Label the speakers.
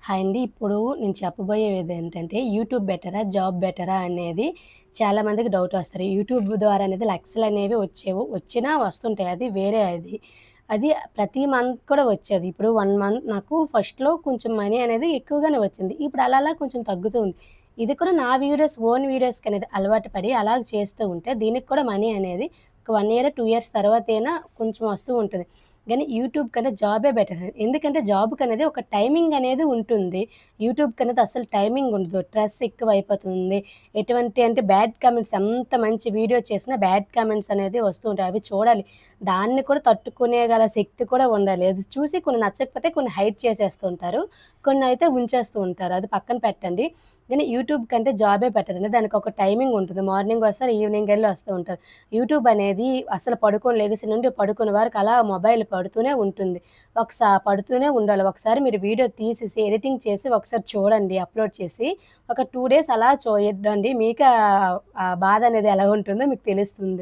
Speaker 1: Hi అండి. ఇప్పుడు నేను చెప్పబోయేదేంటంటే యూట్యూబ్ బెటరా? జాబ్ బెటరా? అనేది చాలా మందికి డౌటొస్తది. యూట్యూబ్ ద్వారా అనేది లక్షలనేవి వచ్చేవు. వచ్చినా వస్తుంటాయి. అది వేరే అది. అది ప్రతి మంత్ కూడా వచ్చేది. ఇప్పుడు 1 మంత్ నాకు ఫస్ట్‌లో కొంచెం మనీ అనేది ఎక్కువగానే వచ్చింది. ఇప్పుడు అలా అలా కొంచెం తగ్గుతూ ఉంది. ఇది కూడా నా వీడియోస్ ఓన్ వీడియోస్‌కనేది అలవాటు పడి అలాగ చేస్తూ ఉంటే దీనికి కూడా మనీ అనేది ఒక 1 ఇయర్, 2 ఇయర్స్ తర్వాతైనా కొంచెం వస్తూ ఉంటది. గానీ యూట్యూబ్ కన్నా జాబే బెటర్. ఎందుకంటే జాబ్‌కనేది ఒక టైమింగ్ అనేది ఉంటుంది. యూట్యూబ్‌కనేది అస్సలు టైమింగ్ ఉండదు. స్ట్రెస్ ఎక్కువైపోతుంది. ఎటువంటి అంటే బ్యాడ్ కామెంట్స్ ఎంత మంచి వీడియో చేసినా బ్యాడ్ కామెంట్స్ అనేది వస్తూ ఉంటాయి. అవి చూడాలి. దాన్ని కూడా తట్టుకునేగల శక్తి కూడా ఉండాలి. అది చూసి కొన్ని నచ్చకపోతే కొన్ని హైడ్ చేసేస్తూ ఉంటారు. కొన్నయితే ఉంచేస్తూ ఉంటారు. అది పక్కన పెట్టండి. కానీ యూట్యూబ్ కంటే జాబే బెటర్ అండి. దానికొక టైమింగ్ ఉంటుంది. మార్నింగ్ వస్తారు, ఈవినింగ్ ఎళ్లి వస్తూ ఉంటారు. యూట్యూబ్ అనేది అసలు పడుకొని లెగిసిన నుండి పడుకునే వరకు అలా మొబైల్ పడుతూనే ఉంటుంది. పడుతూనే ఉండాలి. ఒకసారి మీరు వీడియో తీసేసి, ఎడిటింగ్ చేసి ఒకసారి చూడండి అప్‌లోడ్ చేసి. ఒక 2 డేస్ అలా చూడండి. మీకే ఆ బాధ అనేది ఎలా ఉంటుందో మీకు తెలుస్తుంది.